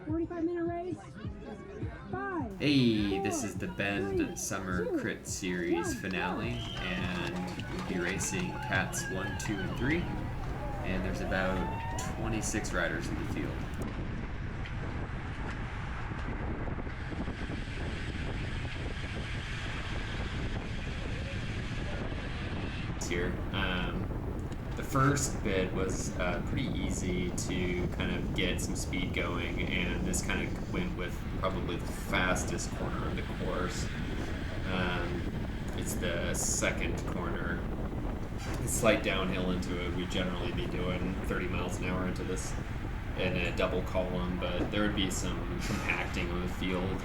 45-minute race. 5. Hey, this is the Bend Summer Crit Series finale, and we'll be racing Cats 1, 2, and 3, and there's about 26 riders in the field. Here. The first bit was pretty easy to kind of get some speed going, and this kind of went with probably the fastest corner of the course. It's the second corner. A slight downhill into it. We'd generally be doing 30 miles an hour into this in a double column, but there would be some compacting of the field.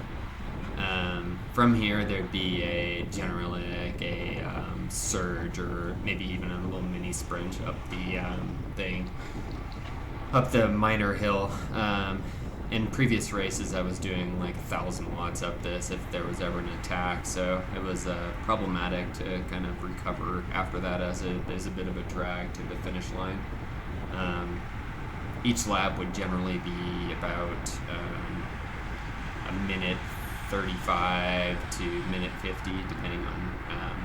From here, there'd be generally like a surge, or maybe even a little mini sprint up the minor hill. In previous races, I was doing like 1,000 watts up this if there was ever an attack, so it was problematic to kind of recover after that, as there's a bit of a drag to the finish line. Each lap would generally be about a minute 35 to minute 50, depending on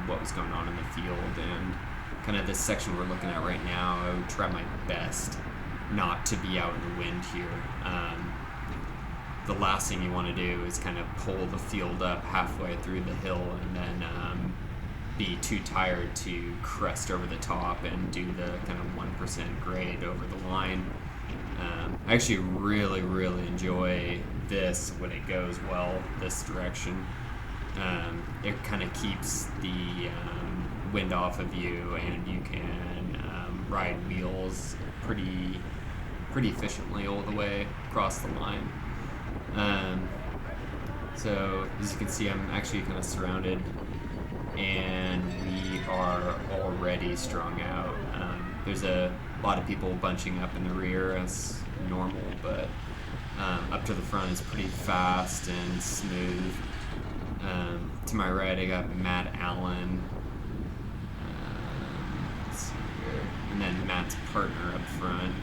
what was going on in the field. And kind of this section we're looking at right now, I would try my best not to be out in the wind here. The last thing you want to do is kind of pull the field up halfway through the hill and then be too tired to crest over the top and do the kind of 1% grade over the line. I actually really enjoy this when it goes well this direction. It kind of keeps the wind off of you, and you can ride wheels pretty efficiently all the way across the line. So as you can see, I'm actually kind of surrounded, and we are already strung out. There's a lot of people bunching up in the rear as normal, but up to the front is pretty fast and smooth. To my right, I got Matt Allen, let's see here, and then Matt's partner up front.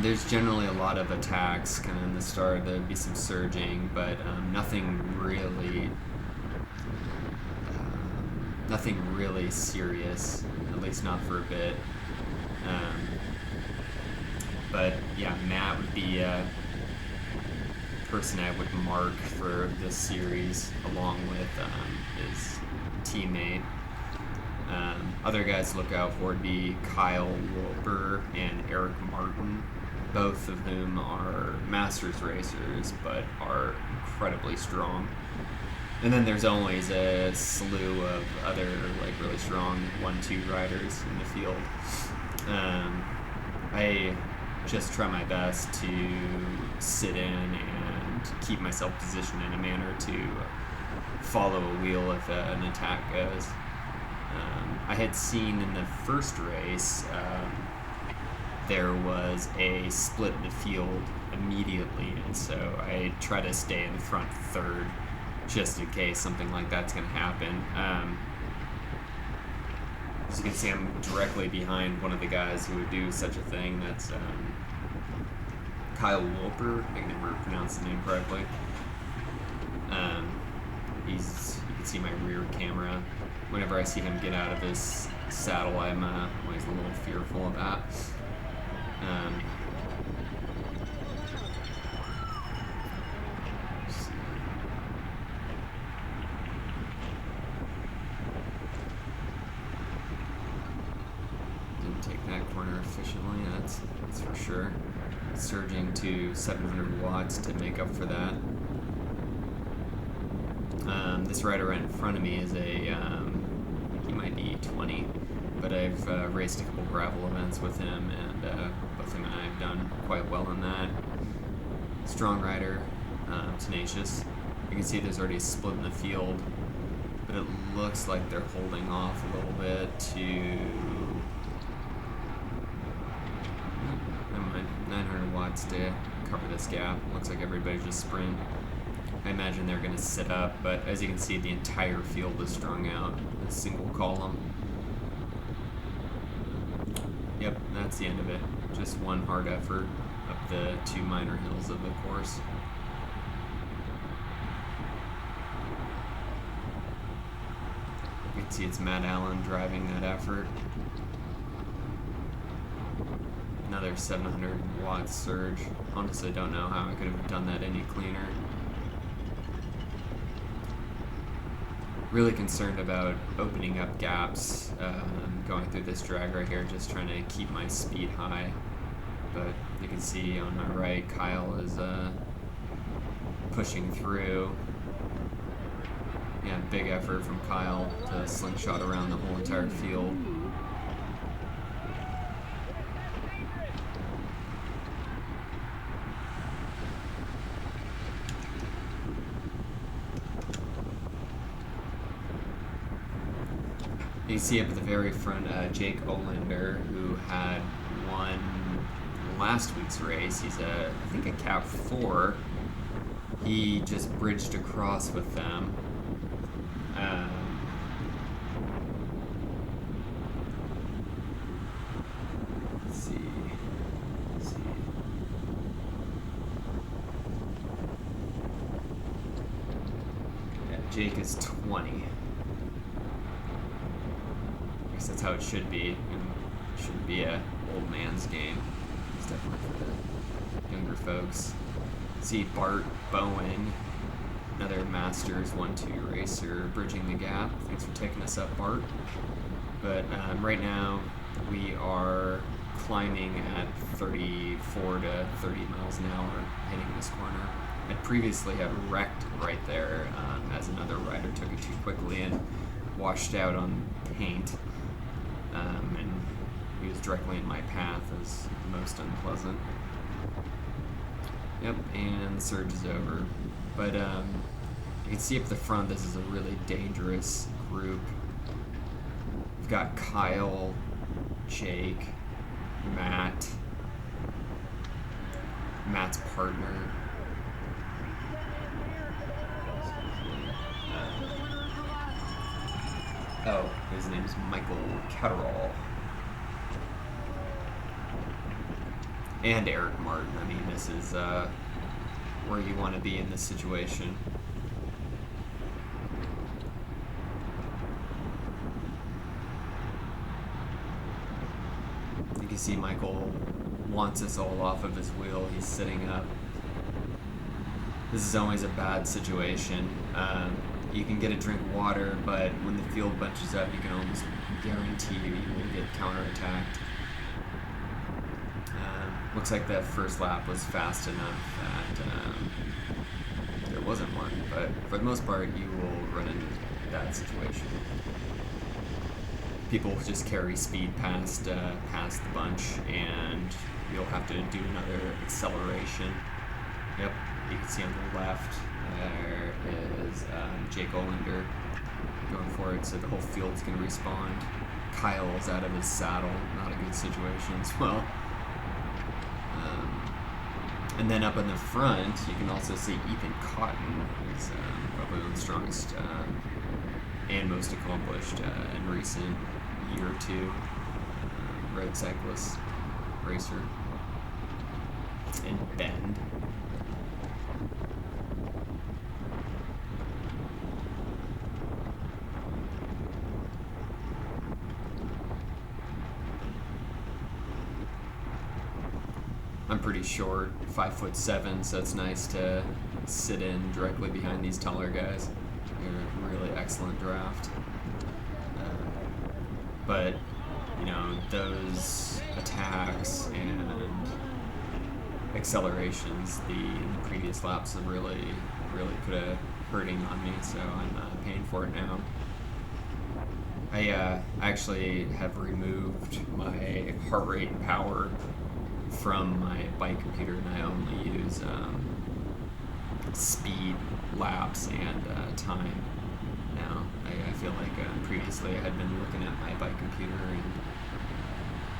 There's generally a lot of attacks kind of in the start. There'd be some surging, but nothing really serious, at least not for a bit. But yeah, Matt would be a person I would mark for this series, along with his teammate. Other guys to look out for would be Kyle Wilber and Eric Martin, both of whom are Masters racers but are incredibly strong. And then there's always a slew of other like really strong 1-2 riders in the field. I just try my best to sit in and keep myself positioned in a manner to follow a wheel if an attack goes. I had seen in the first race there was a split in the field immediately, and so I try to stay in the front third just in case something like that's going to happen. As you can see, I'm directly behind one of the guys who would do such a thing. That's Kyle Wilper. I can never pronounce the name correctly. You can see my rear camera. Whenever I see him get out of his saddle, I'm always a little fearful of that. Didn't take that corner efficiently, that's for sure. Surging to 700 watts to make up for that. This rider right in front of me is I think he might be 20, but I've raced a couple gravel events with him, and both him and I have done quite well in that. Strong rider, tenacious. You can see there's already a split in the field, but it looks like they're holding off a little bit to... Never mind, 900 watts to cover this gap. Looks like everybody's just sprint. I imagine they're going to sit up, but as you can see, the entire field is strung out, a single column. Yep, that's the end of it. Just one hard effort up the two minor hills of the course. You can see it's Matt Allen driving that effort. Another 700 watt surge. Honestly, don't know how I could have done that any cleaner. Really concerned about opening up gaps going through this drag right here, just trying to keep my speed high. But you can see on my right, Kyle is pushing through. Yeah, big effort from Kyle to slingshot around the whole entire field. You see up at the very front, Jake Olander, who had won last week's race. He's I think a Cap 4. He just bridged across with them. Let's see. Yeah, Jake is 20. That's how it should be. It shouldn't be a old man's game. It's definitely for the younger folks. See Bart Bowen, another Masters 1-2 racer, bridging the gap. Thanks for taking us up, Bart. But right now we are climbing at 34 to 30 miles an hour, hitting this corner. I previously had wrecked right there as another rider took it too quickly and washed out on paint. And he was directly in my path, as most unpleasant. Yep, and the surge is over. But you can see up the front, this is a really dangerous group. We've got Kyle, Jake, Matt's partner. Oh, his name's Michael Catterall. And Eric Martin. I mean, this is where you want to be in this situation. You can see Michael wants us all off of his wheel. He's sitting up. This is always a bad situation. You can get a drink of water, but when the field bunches up, you can almost guarantee you will get counterattacked. Looks like that first lap was fast enough that there wasn't one, but for the most part, you will run into that situation. People just carry speed past the bunch, and you'll have to do another acceleration. Yep, you can see on the left, there is Jake Olander going for it, so the whole field's going to respond. Kyle's out of his saddle, not a good situation as well. And then up in the front, you can also see Ethan Cotton, who's probably the strongest and most accomplished in recent year or two road cyclist racer in Bend. I'm pretty short, 5'7", so it's nice to sit in directly behind these taller guys. They're a really excellent draft. But, you know, those attacks and accelerations in the previous laps have really put a hurting on me, so I'm paying for it now. I actually have removed my heart rate and power from my bike computer, and I only use speed, laps, and time now. I feel like previously I had been looking at my bike computer and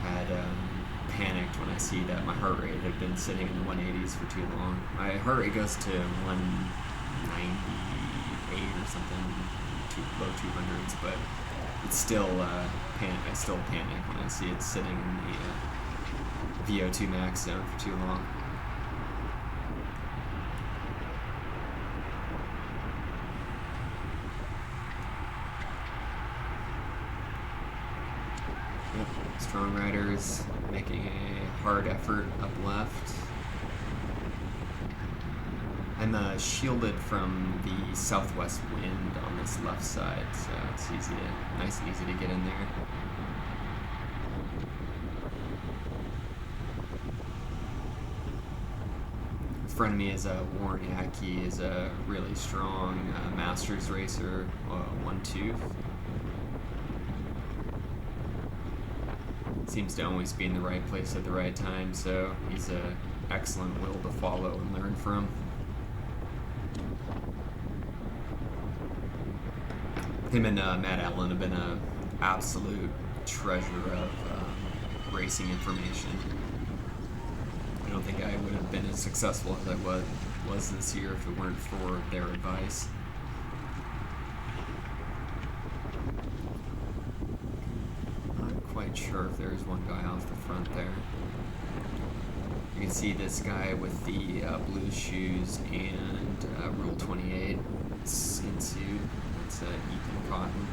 had panicked when I see that my heart rate had been sitting in the 180s for too long. My heart rate goes to 198 or something, low 200s, but it's still I still panic when I see it sitting in the VO2 max zone for too long. strong riders making a hard effort up left. I'm shielded from the southwest wind on this left side, so it's nice and easy to get in there. In front of me is Warren Yackey, is a really strong Masters racer, one tooth. Seems to always be in the right place at the right time, so he's an excellent wheel to follow and learn from. Him and Matt Allen have been an absolute treasure of racing information. I don't think I would have been as successful as I was this year if it weren't for their advice. Not quite sure if there's one guy off the front there. You can see this guy with the blue shoes and Rule 28 skin suit. It's Ethan Cotton.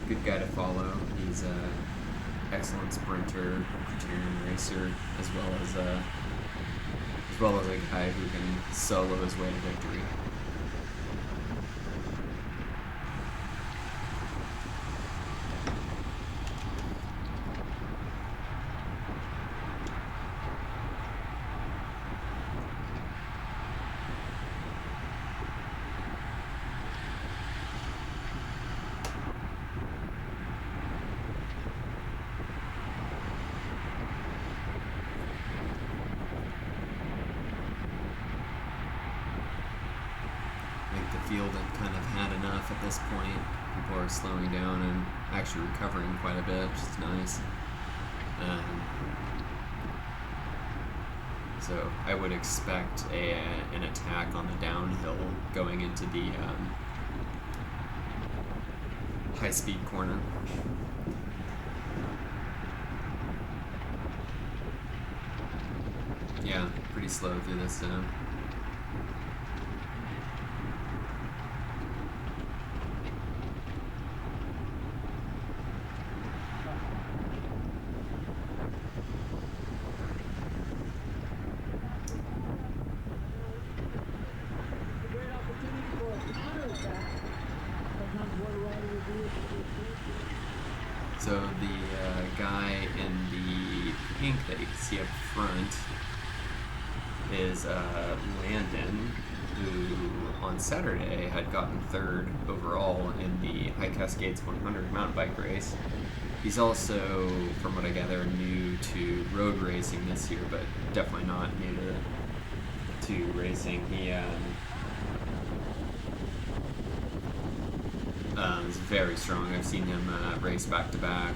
Good guy to follow. He's an excellent sprinter, Criterium racer, as well as a guy who can solo his way to victory. The field had kind of had enough at this point. People are slowing down and actually recovering quite a bit, which is nice. So I would expect an attack on the downhill going into the high-speed corner. Yeah, pretty slow through this zone. So the guy in the pink that you can see up front is Landon, who on Saturday had gotten third overall in the High Cascades 100 mountain bike race. He's also, from what I gather, new to road racing this year, but definitely not new to racing. He is very strong. I've seen him race back to back,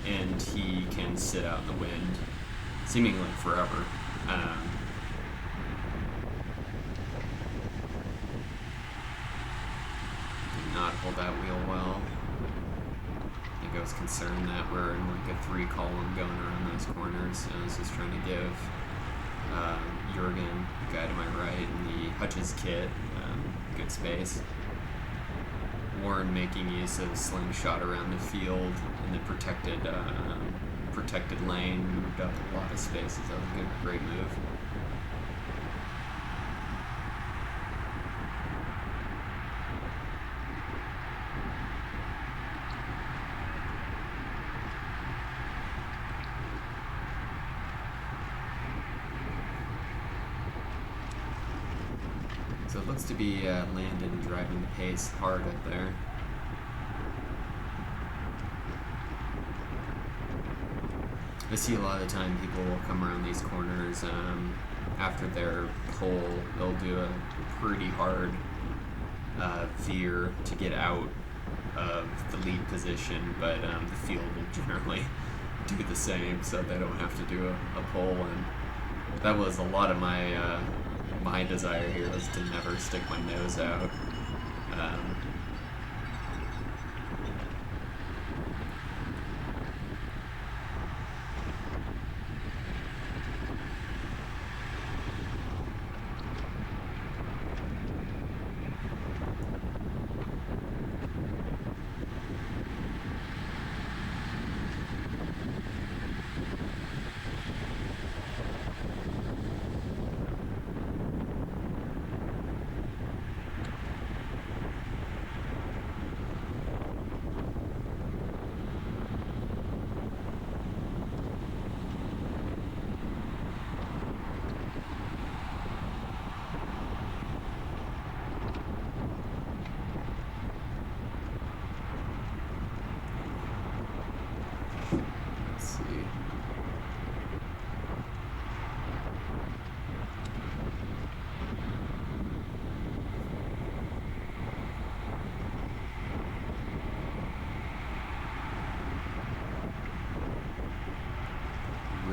and he can sit out in the wind seemingly forever. Did not hold that wheel well. I think I was concerned that we're in like a 3-column going around those corners, so I was just trying to give Jurgen, the guy to my right, and the Hutch's kit good space. Warren making use of slingshot around the field in the protected lane, moved up a lot of spaces. That was a good, great move. So it looks to be Landon driving the pace hard up there. I see a lot of the time people will come around these corners after their pole. They'll do a pretty hard veer to get out of the lead position, but the field will generally do the same, so they don't have to do a pole. And that was a lot of my desire here, was to never stick my nose out.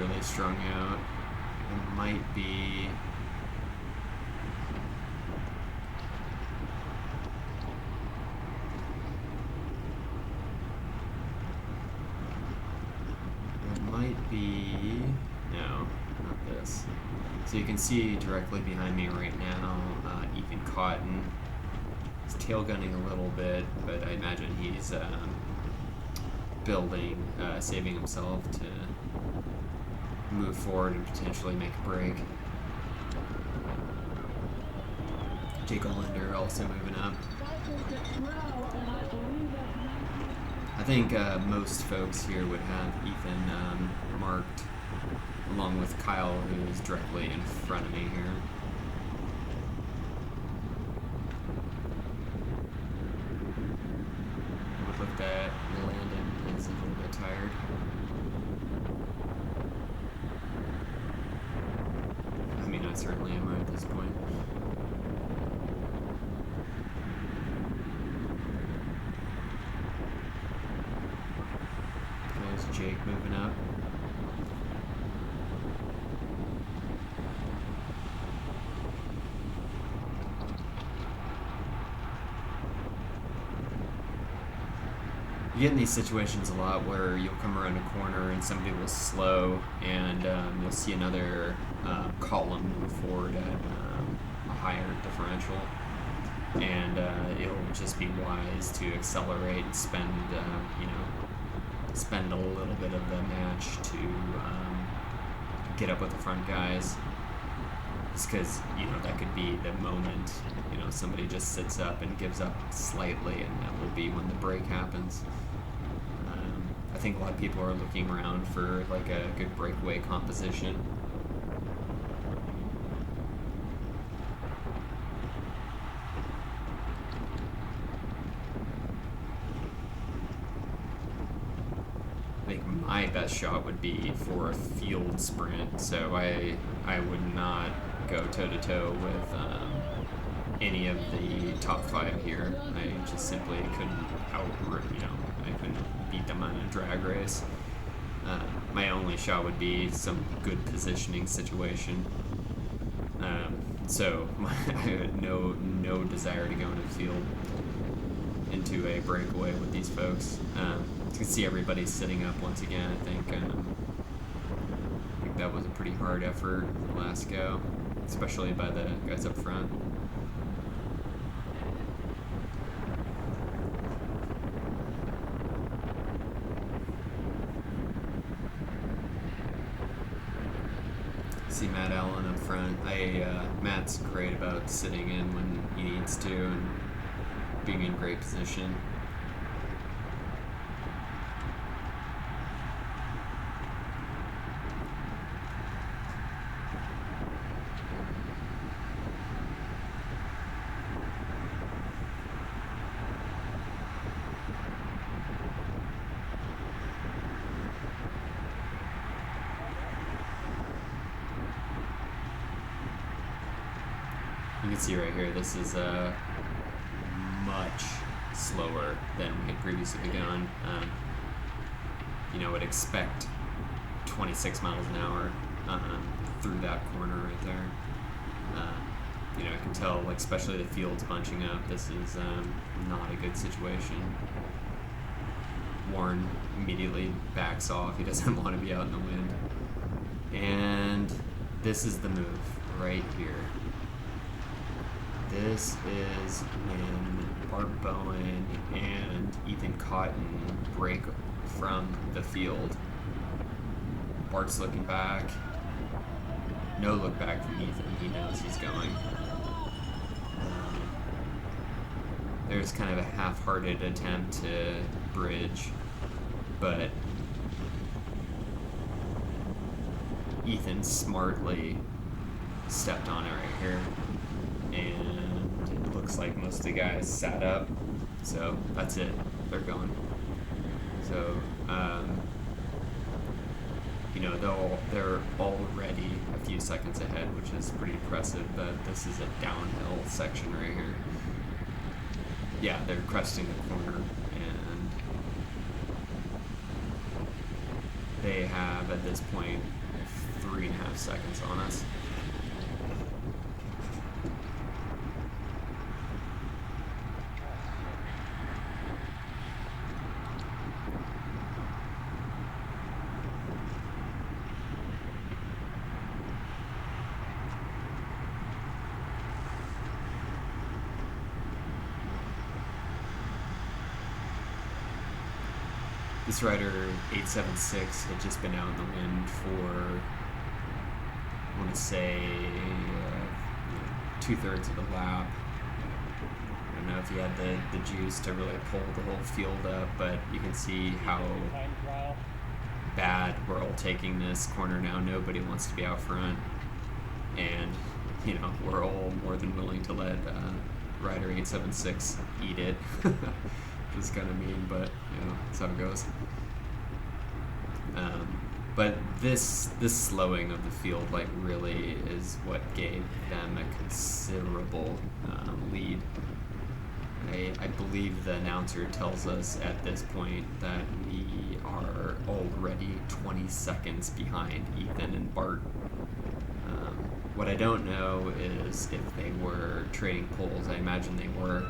really strung out. It might be... No, not this. So you can see directly behind me right now, Ethan Cotton. He's tailgunning a little bit, but I imagine he's building, saving himself to move forward and potentially make a break. Jake Olander also moving up. I think most folks here would have Ethan marked along with Kyle, who's directly in front of me here. It would look that Landon is a little bit tired. I mean, I certainly am at this point. There's Jake moving up. You get in these situations a lot where you'll come around a corner and somebody will slow, and you'll see another column move forward at a higher differential, and it'll just be wise to accelerate and spend spend a little bit of the match to get up with the front guys. Just because that could be the moment somebody just sits up and gives up slightly, and that will be when the break happens. I think a lot of people are looking around for like a good breakaway composition. I think my best shot would be for a field sprint, so I would not go toe-to-toe with any of the top 5 here. I just simply couldn't I couldn't beat them on a drag race. My only shot would be some good positioning situation. So I had no desire to go into the field into a breakaway with these folks. You can see everybody sitting up once again. I think that was a pretty hard effort the last go, especially by the guys up front. See Matt Allen up front. Matt's great about sitting in when he needs to and being in great position. You can see right here, this is much slower than we had previously begun. Would expect 26 miles an hour through that corner right there. I can tell, like, especially the field's bunching up, this is not a good situation. Warren immediately backs off. He doesn't want to be out in the wind. And this is the move right here. This is when Bart Bowen and Ethan Cotton break from the field. Bart's looking back. No look back from Ethan. He knows he's going. There's kind of a half-hearted attempt to bridge, but Ethan smartly stepped on it right here. And it looks like most of the guys sat up, so that's it. They're going. So, they're already a few seconds ahead, which is pretty impressive. But this is a downhill section right here. Yeah, they're cresting the corner, and they have at this point 3.5 seconds on us. This rider, 876, had just been out in the wind for, I want to say, 2/3 of the lap. I don't know if he had the juice to really pull the whole field up, but you can see how bad we're all taking this corner now. Nobody wants to be out front, and we're all more than willing to let rider 876 eat it. Which is kind of mean, but that's how it goes. But this slowing of the field really is what gave them a considerable lead. I believe the announcer tells us at this point that we are already 20 seconds behind Ethan and Bart. What I don't know is if they were trading poles. I imagine they were.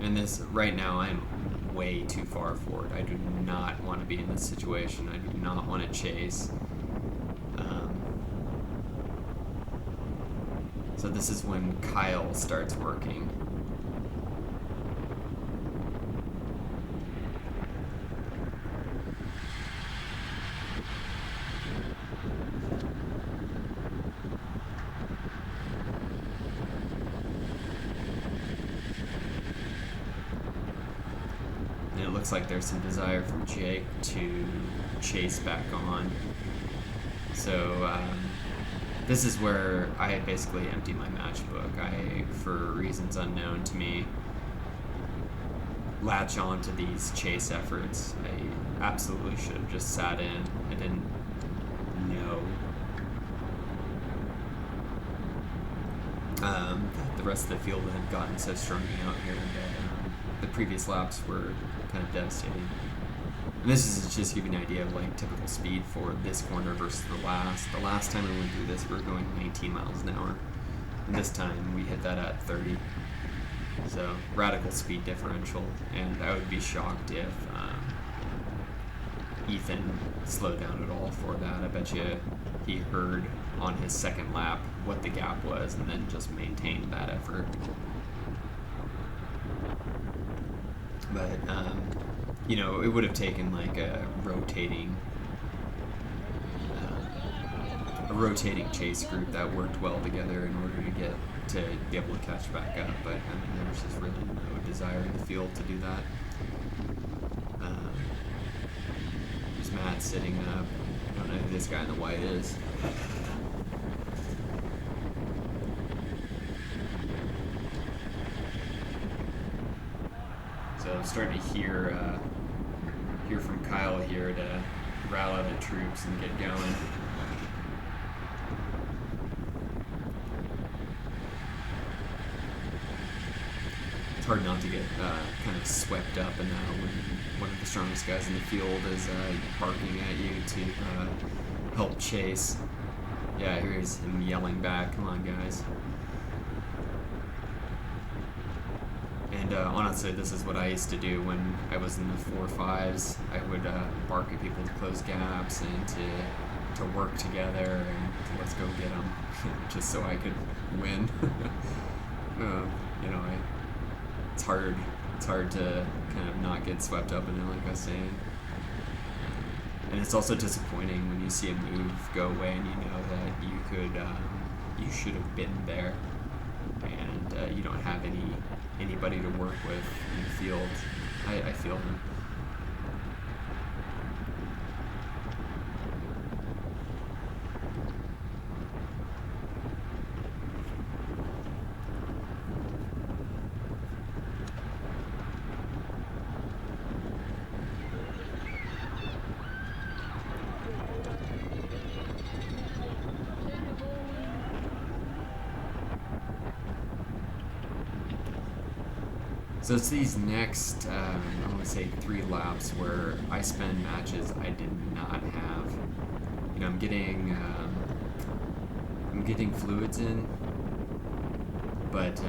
And this, right now, I'm way too far forward. I do not want to be in this situation. I do not want to chase. So this is when Kyle starts working. Looks like there's some desire from Jake to chase back on. So this is where I basically empty my matchbook. I, for reasons unknown to me, latch on to these chase efforts. I absolutely should have just sat in. I didn't know that the rest of the field had gotten so strung out here that the previous laps were kind of devastating. And this is just to give you an idea of typical speed for this corner versus the last. The last time we went through this, we were going 19 miles an hour. And this time we hit that at 30. So radical speed differential. And I would be shocked if Ethan slowed down at all for that. I bet you he heard on his second lap what the gap was and then just maintained that effort. But, it would have taken a rotating chase group that worked well together in order to be able to catch back up. But there was just really no desire in the field to do that. There's Matt sitting up. I don't know who this guy in the white is. So I'm starting to hear from Kyle here to rally the troops and get going. It's hard not to get kind of swept up in that when one of the strongest guys in the field is barking at you to help chase. Yeah, here's him yelling back, "Come on, guys." And honestly, this is what I used to do when I was in the 4.5s. I would bark at people to close gaps and to work together and to let's go get them, just so I could win. It's hard. It's hard to kind of not get swept up in it, like I was saying. And it's also disappointing when you see a move go away and you know that you should have been there, and you don't have anybody to work with in the field. I feel them. So it's these next, I want to say 3 laps where I spend matches I did not have. You know, I'm getting fluids in, but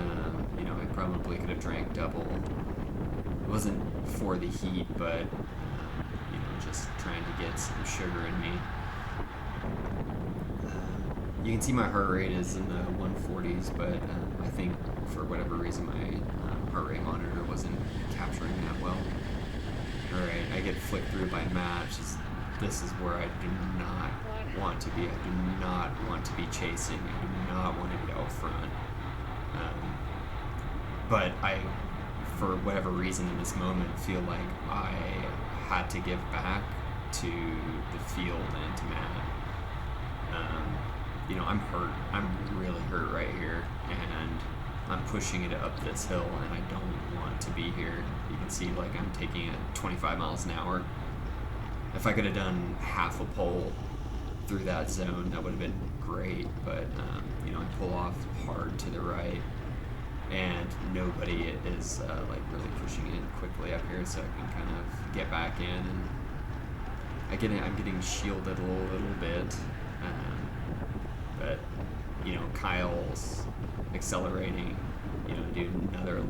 you know, I probably could have drank double. It wasn't for the heat, but you know, just trying to get some sugar in me. You can see my heart rate is in the 140s, but I think for whatever reason my heart rate monitor wasn't capturing that well. Alright, I get flicked through by match. This is where I do not want to be. I do not want to be chasing. I do not want to be out front. But I, for whatever reason in this moment, feel like I had to give back to the field and to Matt. You know, I'm hurt. I'm really hurt right here, and I'm pushing it up this hill, and I don't want to be here. You can see, like, I'm taking it 25 miles an hour. If I could have done half a pole through that zone, that would have been great, but, you know, I pull off hard to the right, and nobody is, like, really pushing in quickly up here, so I can kind of get back in, and I'm getting shielded a little bit. But, you know, Kyle's accelerating, you know, do another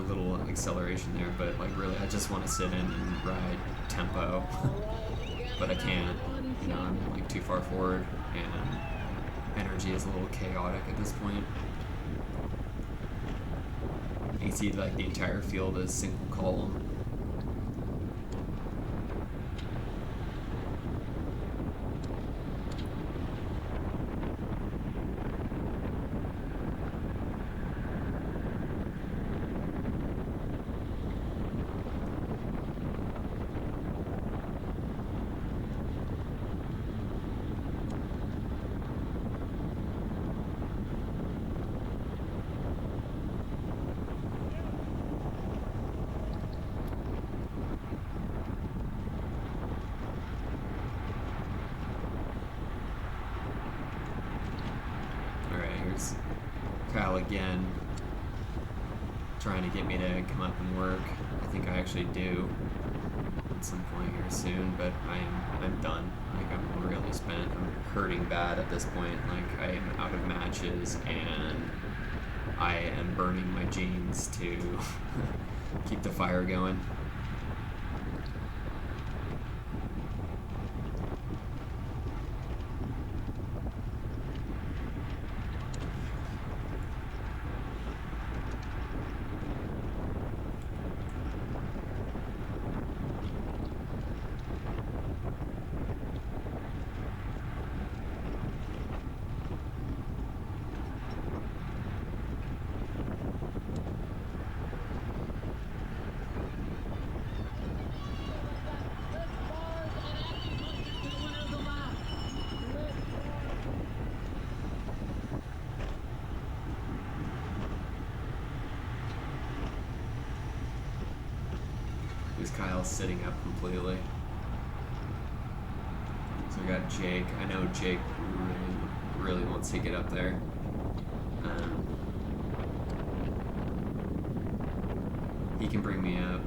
little acceleration there, but like really I just want to sit in and ride tempo, but I can't, you know, I'm like too far forward, and energy is a little chaotic at this point. You can see like the entire field is single column. Kyle again, trying to get me to come up and work. I think I actually do at some point here soon, but I'm done. Like, I'm really spent. I'm hurting bad at this point. Like, I am out of matches, and I am burning my jeans to keep the fire going. Kyle's sitting up completely. So I got Jake. I know Jake really wants to get up there. He can bring me up.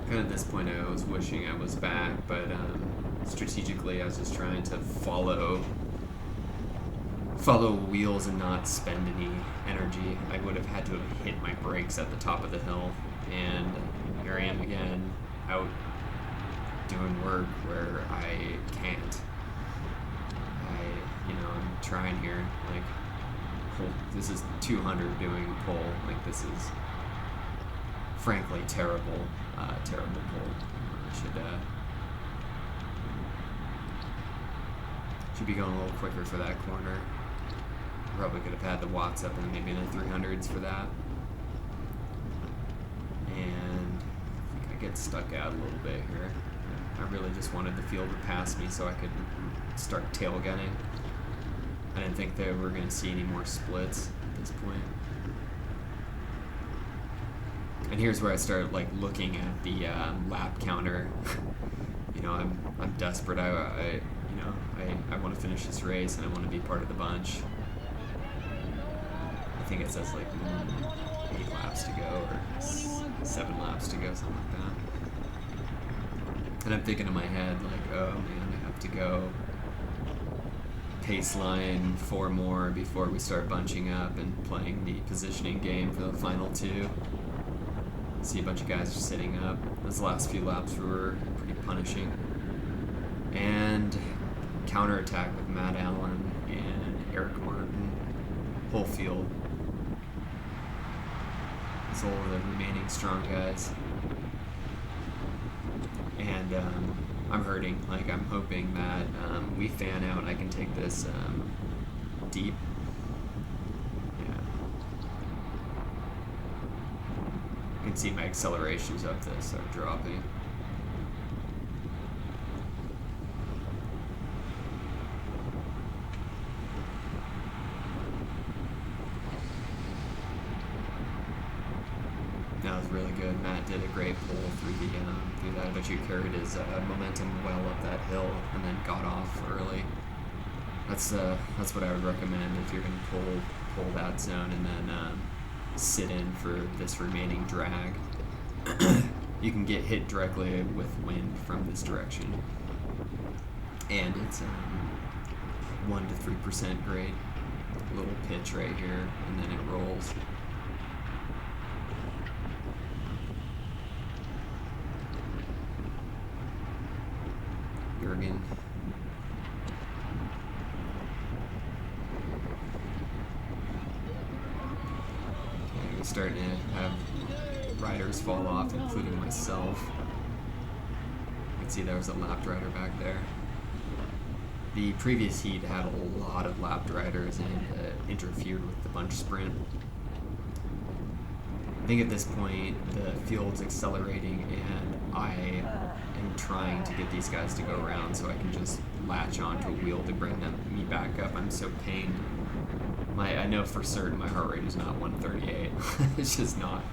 Kind of at this point I was wishing I was back, but strategically I was just trying to follow wheels and not spend any energy. I would have had to have hit my brakes at the top of the hill, and here I am again out doing work where I can't. I'm trying here, like, this is 200 doing pull, like, this is frankly terrible pull. I should be going a little quicker for that corner. Probably could have had the watts up in maybe in the 300s for that. And I think I get stuck out a little bit here. I really just wanted the field to pass me so I could start tail gunning. I didn't think that we were going to see any more splits at this point. And here's where I start like looking at the lap counter. You know, I'm desperate. I want to finish this race and I want to be part of the bunch. I think it says like 8 laps to go or 7 laps to go, something like that. And I'm thinking in my head like, oh man, I have to go pace line 4 more before we start bunching up and playing the positioning game for the final 2. See a bunch of guys just sitting up. Those last few laps were pretty punishing. And counterattack with Matt Allen and Eric Martin, whole field. It's all the remaining strong guys. And I'm hurting. Like, I'm hoping that we fan out and I can take this deep. Yeah. You can see my accelerations up this start dropping. That was really good. Matt did a great pull through that, but you carried his momentum well up that hill and then got off early. That's what I would recommend if you're going to pull that zone and then sit in for this remaining drag. You can get hit directly with wind from this direction, and it's 1 to 3% grade. Little pitch right here, and then it rolls. Jurgen. Okay, we're starting to have riders fall off, including myself. You can see there was a lapped rider back there. The previous heat had a lot of lapped riders and interfered with the bunch sprint. I think at this point the field's accelerating and I am trying to get these guys to go around so I can just latch onto a wheel to bring me back up. I'm so pained. I know for certain my heart rate is not 138. It's just not.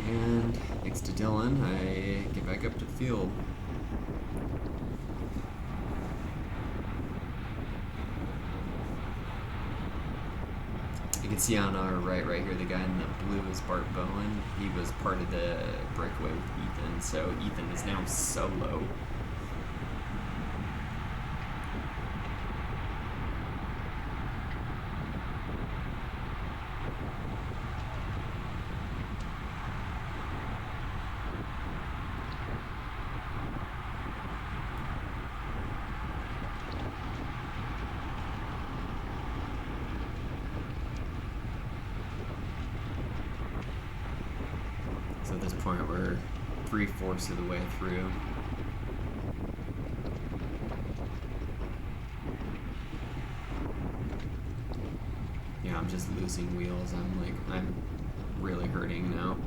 And thanks to Dylan, I get back up to the field. You can see on our right here, the guy in the blue is Bart Bowen. He was part of the breakaway with Ethan, so Ethan is now solo. So at this point, we're 3/4 of the way through. Yeah, I'm just losing wheels. I'm really hurting now.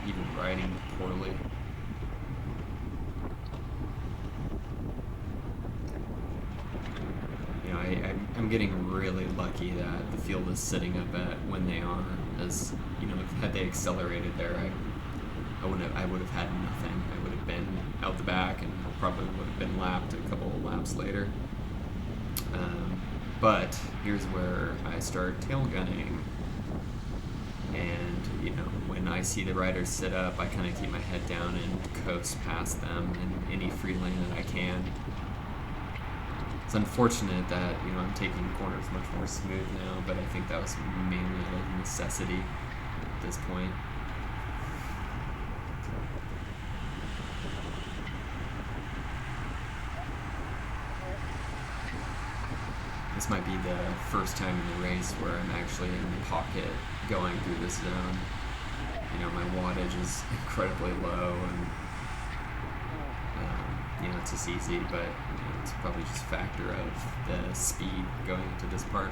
Even riding poorly. You know, I'm getting really lucky that the field is sitting up at when they are, as you know, had they accelerated there, I would have had nothing. I would have been out the back and probably would have been lapped a couple of laps later. But here's where I start tail gunning. And, you know, when I see the riders sit up, I kind of keep my head down and coast past them in any free lane that I can. It's unfortunate that, you know, I'm taking corners much more smooth now, but I think that was mainly a necessity at this point. This might be the first time in the race where I'm actually in the pocket going through this zone. You know, my wattage is incredibly low, and you know, practice easy, but it's probably just a factor of the speed going into this part.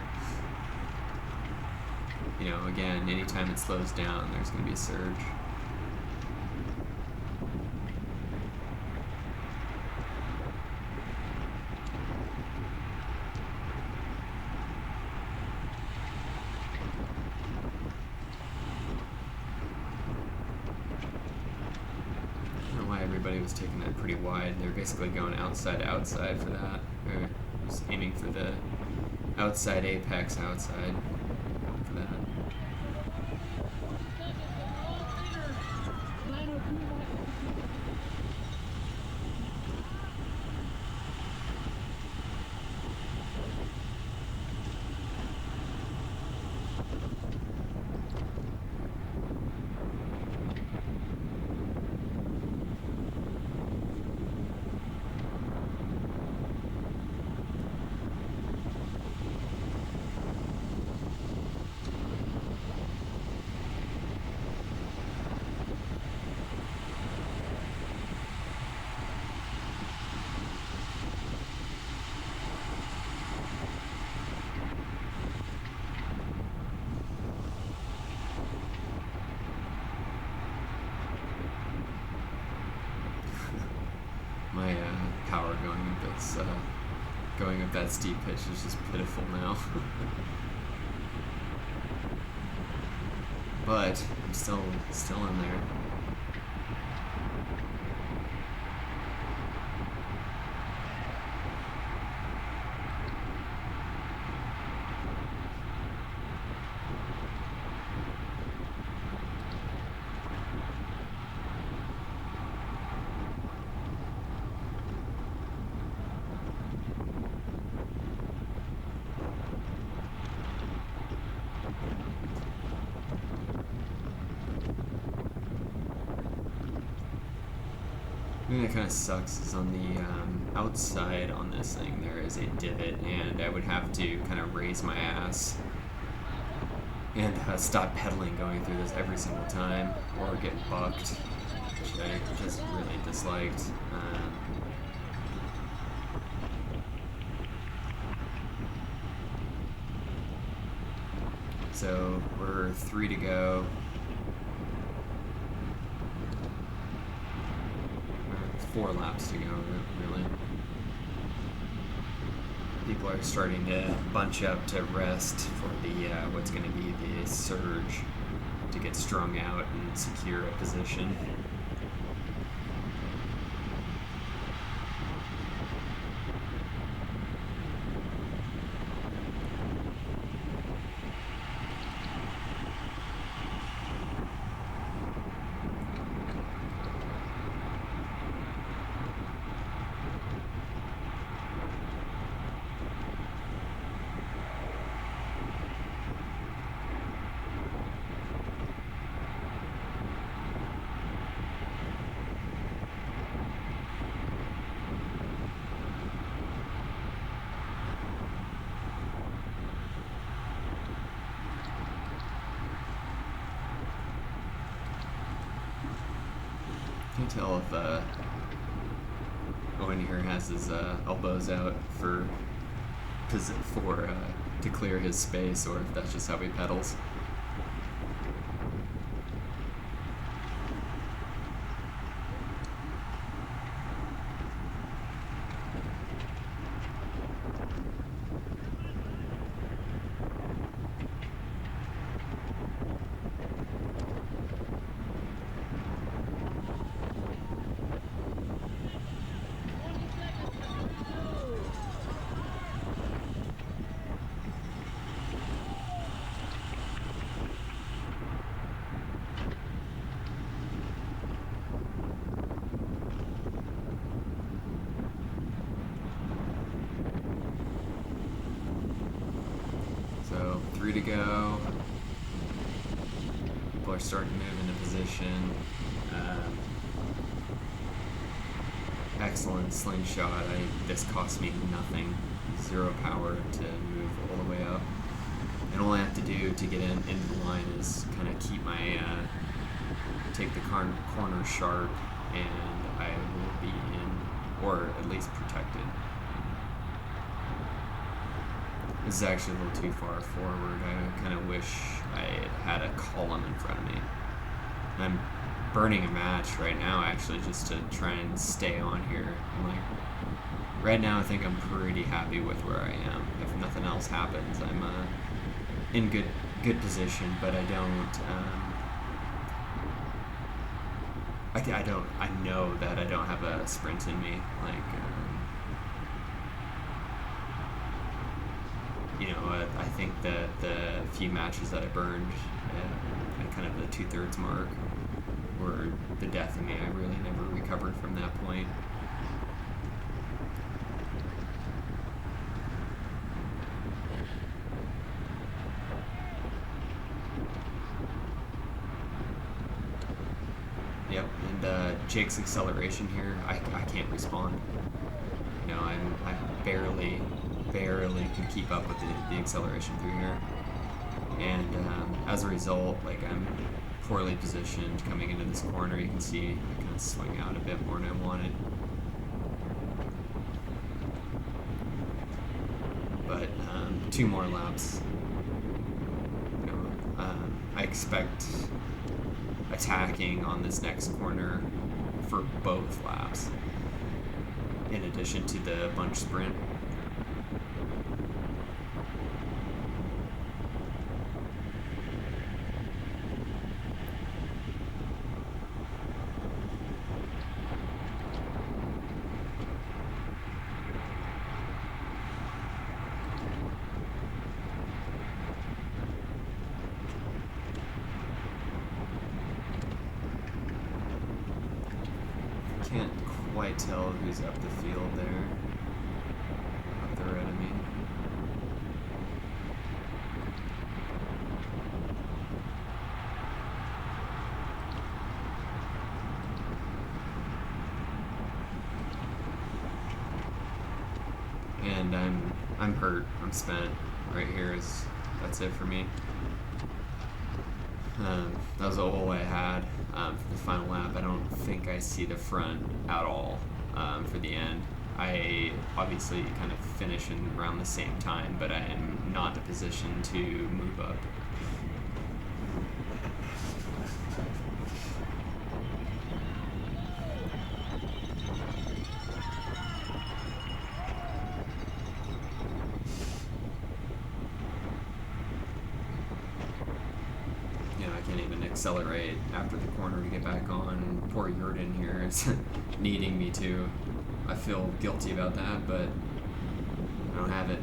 Again, anytime it slows down, there's going to be a surge. Everybody was taking that pretty wide. They're basically going outside to outside for that. Or just aiming for the outside apex outside for that. My power going up that steep pitch is just pitiful now. But I'm still in there. The thing that kind of sucks is on the outside on this thing there is a divot, and I would have to kind of raise my ass and stop pedaling going through this every single time, or get bucked, which I just really disliked. So we're 3 to go. 4 laps to go, really. People are starting to bunch up to rest for the what's going to be the surge to get strung out and secure a position. Can't tell if Owen here has his elbows out to clear his space, or if that's just how he pedals. So 3 to go. People are starting to move into position. Excellent slingshot. This cost me nothing. 0 power to move all the way up. And all I have to do to get into the line is kind of keep my take the corner sharp, and I will be in. or at least protected. This is actually a little too far forward. I kind of wish I had a column in front of me. I'm burning a match right now, actually, just to try and stay on here. I'm like, right now I think I'm pretty happy with where I am. If nothing else happens, I'm in good position, but I don't. I know that I don't have a sprint in me. Like, I think that the few matches that I burned at kind of the 2/3 mark were the death of me. I really never recovered from that point. Yep, and Jake's acceleration here, I can't respond. I barely can keep up with the acceleration through here, and as a result, like, I'm poorly positioned coming into this corner. You can see I kind of swing out a bit more than I wanted, but 2 more laps. I expect attacking on this next corner for both laps, in addition to the bunch sprint. Can't quite tell who's up the field there, up the red, I mean. And I'm hurt. I'm spent. Right here that's it for me. That was all I had for the final lap. I don't think I see the front at all for the end. I obviously kind of finish in around the same time, but I am not in a position to move up. I can't even accelerate after the corner to get back on. Poor Jurgen here is needing me to. I feel guilty about that, but I don't have it.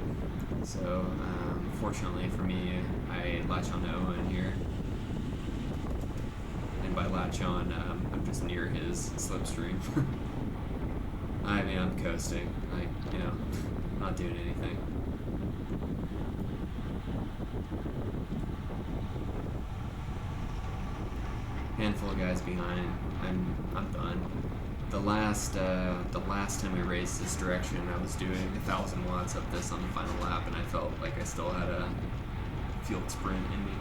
So, fortunately for me, I latch on to Owen here. And by latch on, I'm just near his slipstream. I mean, I'm coasting. Like, not doing anything. Handful of guys behind. I'm done. The last time we raced this direction, I was doing 1,000 watts of this on the final lap, and I felt like I still had a field sprint in me.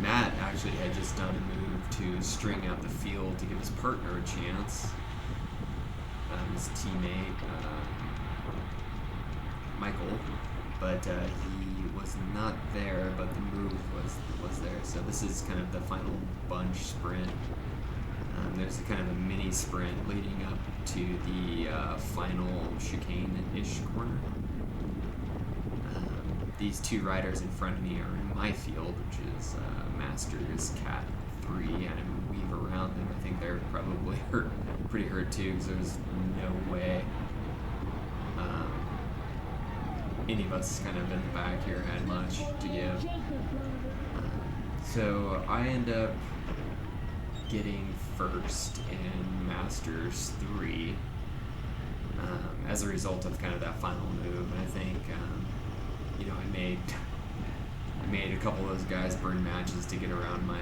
Matt actually had just done a move to string out the field to give his partner a chance. His teammate Michael, but he was not there, but the move was there. So this is kind of the final bunch sprint. There's a kind of a mini sprint leading up to the final chicane-ish corner. These 2 riders in front of me are in my field, which is Masters Cat 3, and I weave around them. I think they're probably pretty hurt too, because there's no way any of us kind of in the back here had much to give. So I end up getting first in Masters 3 as a result of kind of that final move. And I think, I made a couple of those guys burn matches to get around my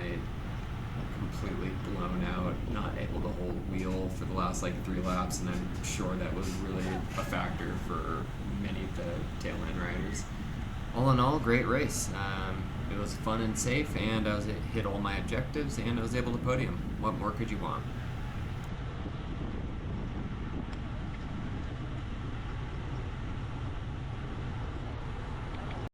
completely blown out, not able to hold wheel for the last 3 laps, and I'm sure that was really a factor for many of the tail end riders. All in all, great race. it was fun and safe, and hit all my objectives, and I was able to podium. What more could you want?